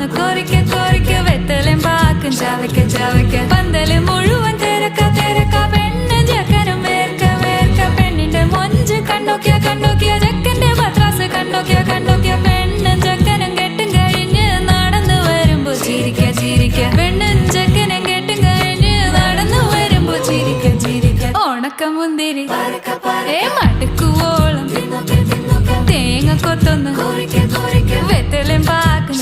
കൊത്തൊന്ന് കോരിക്ക കോരിക്ക വെത്തലും പാക്കും ചവയ്ക്ക ചവയ്ക്ക പന്തല് മുഴുവൻ തിരക്ക തിരക്ക പെണ്ണ് ചെക്കനും വേർക്ക വേർക്ക പെണ്ണിന്റെ മൊഞ്ച് കണ്ടോക്കിയ കണ്ടോക്കിയ ചെക്കന്റെ പത്രാസ് കണ്ടോക്കിയ കണ്ടോക്കിയ പെണ്ണും ചെക്കനും കെട്ടും കഴിഞ്ഞ് നടന്നു വരുമ്പോ ചിരിക്ക ചിരിക്ക പെണ്ണും ചെക്കനും കെട്ടും കഴിഞ്ഞ് നടന്നു വരുമ്പോ ചിരിക്ക ചിരിക്ക ഉണക്കമുന്തിരി മടുക്കുവോളം തേങ്ങ കൊത്തൊന്ന് വെത്തലും പാക്കും